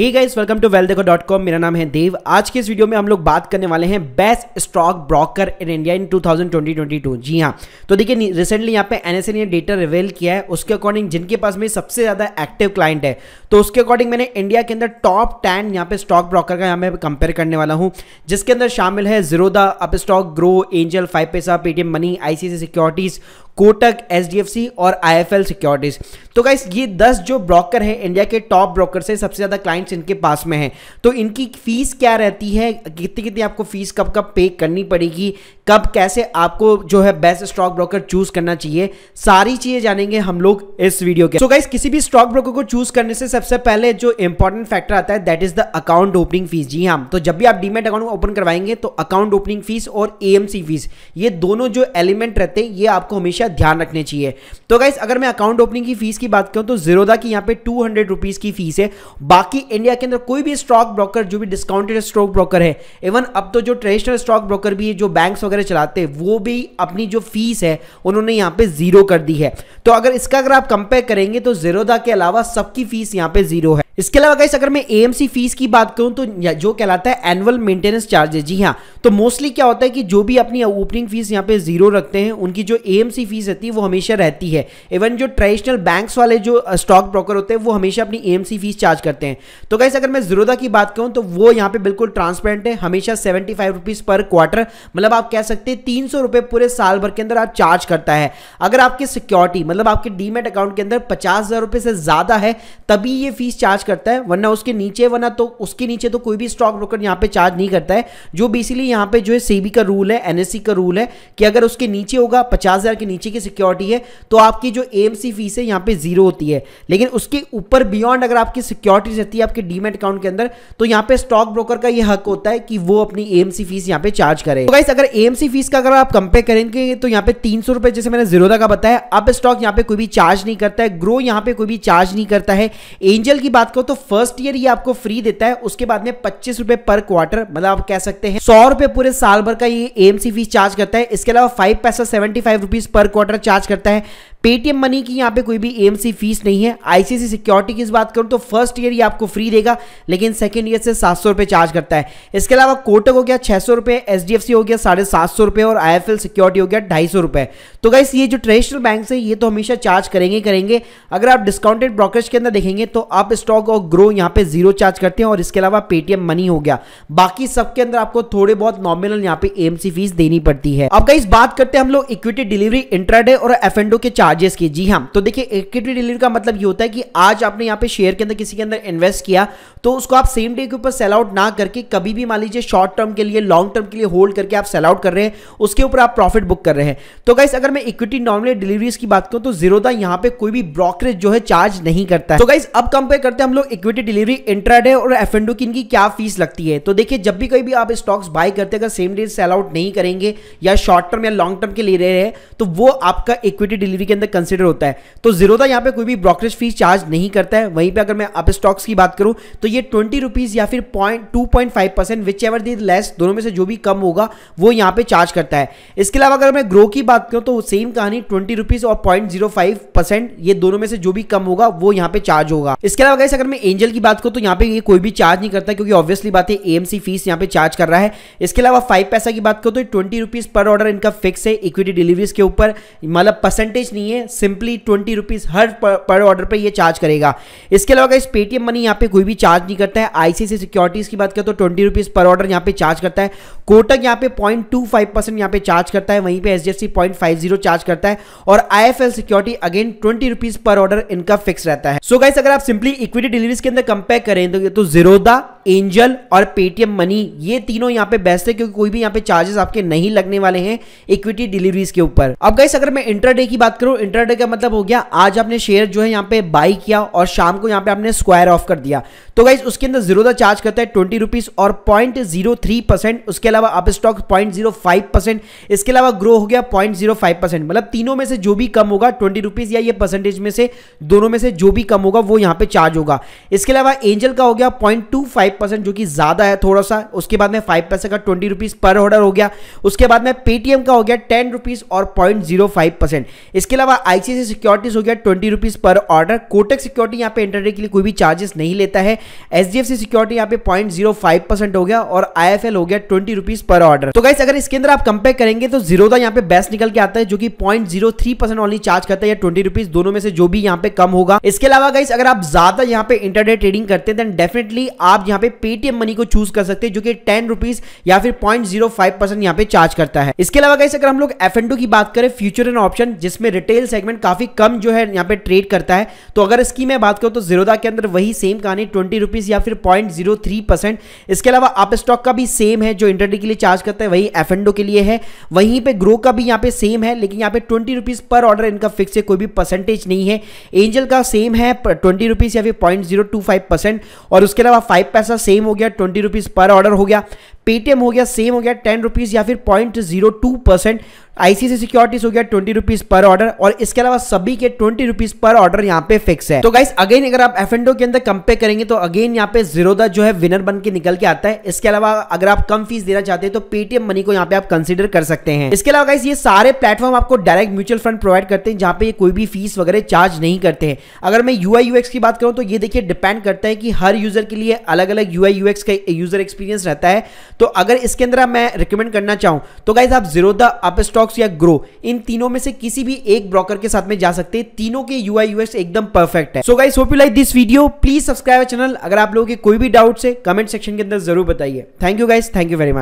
Hey guys, welcome to wealthdeco.com। मेरा नाम है देव। आज के इस वीडियो में हम लोग बात करने वाले हैं best stock broker in India in 2022। जी हाँ, तो देखिए रिसेंटली यहाँ पे NSE ने डेटा रिवील किया है। उसके अकॉर्डिंग जिनके पास में सबसे ज़्यादा एक्टिव क्लाइंट है, तो उसके अकॉर्डिंग मैंने इंडिया के अंदर टॉप 10 यहाँ पे स्टॉक ब्रोकर का यहाँ पे कंपेयर करने वाला हूँ, जिसके अंदर शामिल है ज़ीरोधा, अपस्टॉक, ग्रो, एंजल, 5 पैसा, Paytm money, ICICI securities, Kotak, SDFC और IIFL सिक्योरिटीज। तो गाइस ये 10 जो ब्रोकर हैं इंडिया के टॉप ब्रोकर से, सबसे ज़्यादा क्लाइंट्स इनके पास में हैं। तो इनकी फीस क्या रहती है, कितनी कितनी आपको फीस कब कब पे करनी पड़ेगी, कब कैसे आपको जो है बेस्ट स्टॉक ब्रोकर चूज करना चाहिए, सारी चीजें जानेंगे हम लोग इस वीडियो के। तो गाइस किसी भी स्टॉक ब्रोकर को चूज करने से सबसे पहले जो इंपॉर्टेंट फैक्टर आता है that is the account opening fees. जी हाँ, तो जब भी आप डीमैट अकाउंट ओपन करवाएंगे तो अकाउंट ओपनिंग फीस और AMC फीस, ये दोनों जो एलिमेंट रहते हैं ये आपको हमेशा ध्यान रखने चाहिए। तो गाइस अगर मैं अकाउंट ओपनिंग की फीस की बात करूं तो ज़ीरोधा की यहाँ पे 200 रुपीज की फीस है। बाकी इंडिया के अंदर कोई भी स्टॉक ब्रोकर जो भी डिस्काउंटेड स्टॉक ब्रोकर है, इवन अब तो जो ट्रेडिशनल स्टॉक ब्रोकर भी है जो बैंक्स वगैरह चलाते हैं, वो भी अपनी जो फीस है उन्होंने यहाँ पे जीरो कर दी है। तो अगर आप कंपेयर करेंगे तो ज़ीरोधा के अलावा सबकी फीस यहाँ पे जीरो है। इसके अलावा गाइस अगर मैं AMC फीस की बात करूं तो जो कहलाता है एनुअल मेंटेनेंस चार्जेस। जी हाँ, तो मोस्टली क्या होता है कि जो भी अपनी ओपनिंग फीस यहाँ पे जीरो रखते हैं, उनकी जो AMC फीस रहती है वो हमेशा रहती है। इवन जो ट्रेडिशनल बैंक्स वाले जो स्टॉक ब्रोकर होते हैं वो हमेशा अपनी AMC फीस चार्ज करते हैं। तो गाइस अगर मैं ज़ीरोधा की बात करूं तो वो यहाँ पे बिल्कुल ट्रांसपेरेंट है, हमेशा 75 रुपीज पर क्वार्टर, मतलब आप कह सकते हैं 300 रुपए पूरे साल भर के अंदर आप चार्ज करता है। अगर आपकी सिक्योरिटी मतलब आपके डीमैट अकाउंट के अंदर 50,000 रुपए से ज्यादा है तभी ये फीस चार्ज करता है, वरना उसके नीचे तो कोई भी स्टॉक ब्रोकर यहाँ पे चार्ज नहीं करता है। जो बेसिकली यहाँ पे जो है सेबी का रूल है, NSE का रूल है कि अगर उसके नीचे होगा 50,000 के नीचे की सिक्योरिटी है तो आपकी जो AMC फीस है यहाँ पे जीरो होती है। लेकिन उसके ऊपर बियॉन्ड अगर आपकी सिक्योरिटी रहती है आपके डीमैट अकाउंट के अंदर, तो यहाँ पे स्टॉक ब्रोकर का ये हक होता है कि वो अपनी AMC फीस यहाँ पे चार्ज करे। तो गाइस अगर AMC फीस का अगर आप कंपेयर करेंगे तो यहाँ पे 300 रुपए जैसे मैंने ज़ीरोधा का बताया। अब स्टॉक यहाँ पे कोई भी चार्ज नहीं करता है, ग्रो यहाँ पे कोई भी चार्ज नहीं करता है। एंजल की बात करो तो फर्स्ट ईयर ये आपको फ्री देता है, उसके बाद में 25 रुपए पर क्वार्टर, मतलब आप कह सकते हैं 100 रुपए पूरे साल भर का ये AMC फीस चार्ज करता है। इसके अलावा 5 पैसा 75 रुपीज पर क्वार्टर चार्ज करता है। पेटीएम मनी की यहाँ पे कोई भी AMC फीस नहीं है। ICICI सिक्योरिटी की बात करूं तो फर्स्ट ईयर ये आपको फ्री देगा, लेकिन सेकंड ईयर से 700 रुपए चार्ज करता है। इसके अलावा कोटक हो गया 600 रुपए, SDFC हो गया 750 रुपए और IIFL सिक्योरिटी हो गया 250 रुपए। तो गाइस ये जो ट्रेडिशनल बैंक है ये तो हमेशा चार्ज करेंगे। अगर आप डिस्काउंटेड ब्रोकरेज के अंदर देखेंगे तो आप स्टॉक और ग्रो यहाँ पे जीरो चार्ज करते हैं, और इसके अलावा पेटीएम मनी हो गया। बाकी सबके अंदर आपको थोड़े बहुत नॉमिनल यहाँ पे AMC फीस देनी पड़ती है। अब गाइस बात करते हैं हम लोग इक्विटी डिलीवरी, इंट्राडे और F&O के चार्जेस की। जी हाँ, तो देखिए इक्विटी डिलीवरी का मतलब ये होता है कि आज आपने यहाँ पे शेयर के अंदर किसी के अंदर इन्वेस्ट किया तो उसको आप सेम डे के ऊपर सेल आउट ना करके कभी भी मान लीजिए शॉर्ट टर्म के लिए, लॉन्ग टर्म के लिए होल्ड करके आप सेल आउट कर रहे हैं, उसके ऊपर आप प्रॉफिट बुक कर रहे हैं। तो गाइस अगर मैं इक्विटी नॉमिनल डिलीवरीज की बात करूं तो ज़ीरोधा यहाँ पे कोई भी ब्रोकरेज जो है चार्ज नहीं करता है। तो गाइस अब कंपेयर करते हैं हम लोग इक्विटी डिलीवरी, इंट्राडे और F&O की इनकी क्या फीस लगती है। तो देखिए जब भी कोई भी आप स्टॉक्स बाय करते हैं, अगर सेम डे सेल आउट नहीं करेंगे या शॉर्ट टर्म या लॉन्ग टर्म के ले रहे हैं तो वो आपका इक्विटी डिलीवरी के अंदर कंसिडर होता है। तो ज़ीरोधा यहाँ पे कोई भी ब्रोकरेज फीस चार्ज नहीं करता है। वहीं पे अगर मैं अप स्टॉक्स की बात करूं तो ये 20 रुपीज या फिर 2.5%, विच एवर दी लेस, दोनों में से जो भी कम होगा वो यहाँ पे चार्ज करता है। इसके अलावा अगर मैं ग्रो की बात करूं तो सेम कहानी 20 रुपीज और 0.05%, ये दोनों में से जो भी कम होगा वो यहाँ पे चार्ज होगा। इसके अलावा गाइस अगर मैं एंजल की बात करूं तो यहाँ पे ये कोई भी चार्ज नहीं करता, क्योंकि ऑब्वियसली बात है AMC फीस यहाँ पे चार्ज कर रहा है। इसके अलावा 5 पैसा की बात करूं तो 20 रुपीज पर ऑर्डर इनका फिक्स है इक्विटी डिलीवरीज के ऊपर, मतलब परसेंटेज नहीं है, सिंपली 20 रुपीज हर पर ऑर्डर पे ये चार्ज करेगा। इसके अलावा इस पेटीएम मनी यहाँ पे कोई भी चार्ज नहीं करता है। ICICI सिक्योरिटीज की बात करें तो 20 रुपीज पर ऑर्डर यहाँ पे चार्ज करता है। कोटक यहाँ पे 0.25% यहाँ पे चार्ज करता है, वहीं पे SDFC 0.50 चार्ज करता है, और IIFL security again 20 rupees per order इनका फिक्स रहता है। सो गाइस अगर आप सिंपली इक्विटी डिलीवरीज के अंदर कंपेयर करें तो ज़ीरोधा, एंजल और पेटीएम मनी ये तीनों यहाँ पे बेस्ट है, क्योंकि कोई भी यहाँ पे चार्जेस आपके नहीं लगने वाले हैं इक्विटी डिलीवरीज के ऊपर। अब गाइस अगर मैं इंट्राडे की बात करूं, इंट्राडे का मतलब हो गया आज आपने शेयर जो है यहाँ पे बाई किया और शाम को यहाँ पे आपने स्क्वायर ऑफ कर दिया। तो गाइस उसके अंदर ज़ीरोधा चार्ज करता है 20 रुपीज और 0.03%। उसके अलावा अप स्टॉक 0.05%। इसके अलावा ग्रो हो गया 0.05%। मतलब तीनों में से जो भी कम होगा 20 रुपीज या ये परसेंटेज में से दोनों में से जो भी कम होगा वो यहाँ पे चार्ज होगा। इसके अलावा एंजल का हो गया 0.25 0.25% जो कि ज्यादा है थोड़ा सा। उसके बाद में 5 पैसे का 20 रुपीज पर ऑर्डर हो गया। उसके बाद में पेटीएम का हो गया 10 रुपीज और 0.05%। इसके अलावा आईसीआईसीआई सिक्योरिटीज हो गया 20 rupees per order. Kotak security यहाँ पे इंटरनेट के लिए कोई भी चार्जेस नहीं लेता है। एचडीएफसी सिक्योरिटी यहाँ पे 0.05% हो गया और आईएफएल हो गया 20 रुपीज पर ऑर्डर। तो गाइस अगर इसके अंदर आप कंपेयर करेंगे तो जीरोधा यहाँ पे बेस्ट निकल के आता है जो कि 0.03% ओनली चार्ज करता है या 20 रुपीज, दोनों में से जो भी यहाँ पे कम होगा। इसके अलावा गाइस अगर आप ज्यादा यहाँ पे इंटरडे ट्रेडिंग करते हैं देन डेफिनेटली आप यहाँ पे पेटीएम मनी को चूज कर सकते हैं जो कि 10 रुपीज या फिर 0.05% यहाँ पे चार्ज करता है। इसके अलावा गाइस अगर हम लोग F&O की बात करें, फ्यूचर एंड ऑप्शन, जिसमें रिटेल सेगमेंट काफी कम जो है यहाँ पे ट्रेड करता है, तो अगर इसकी मैं बात करूं तो जीरोधा के अंदर वही सेम कहानी 20 रुपीज या फिर 0.03%। इसके अलावा अप स्टॉक का भी सेम है जो इंटरडे के लिए चार्ज करता है, वही F&O के लिए है। वहीं पे ग्रो का भी यहाँ पे सेम है, लेकिन यहाँ पे 20 रुपीज पर ऑर्डर इनका फिक्स है, कोई भी परसेंटेज नहीं है। एंजल का सेम है 20 रुपीज या फिर 0.025%। और उसके अलावा 5 पैसा सेम हो गया 20 रुपीज पर ऑर्डर हो गया। पेटीएम हो गया सेम हो गया 10 रुपीज या फिर 0.02%। आईसीआईसीआई सिक्योरिटीज हो गया 20 रुपीज पर ऑर्डर और इसके अलावा सभी के 20 रुपीज पर ऑर्डर यहाँ पे फिक्स है। तो गाइस अगेन अगर आप F&O के अंदर कंपेयर करेंगे तो अगेन यहाँ पे जीरोधा जो है विनर बन के निकल के आता है। इसके अलावा अगर आप कम फीस देना चाहते हैं तो पेटीएम मनी को यहाँ पे आप कंसीडर कर सकते हैं। इसके अलावा गाइस ये सारे प्लेटफॉर्म आपको डायरेक्ट म्यूचुअल फंड प्रोवाइड करते हैं जहां पे कोई भी फीस वगैरह चार्ज नहीं करते हैं। अगर मैं UI UX की बात करूं तो ये देखिए डिपेंड करता है कि हर यूजर के लिए अलग अलग UI UX का यूजर एक्सपीरियंस रहता है। तो अगर इसके अंदर मैं रिकमेंड करना चाहूं तो गाइस आप जीरोधा, अपस्टॉक्स या ग्रो, इन तीनों में से किसी भी एक ब्रोकर के साथ में जा सकते हैं। तीनों के UI UX एकदम परफेक्ट है। So guys hope you like this video, please subscribe channel. अगर आप लोगों के कोई भी डाउट्स है कमेंट सेक्शन के अंदर जरूर बताइए। Thank you guys, thank you very much.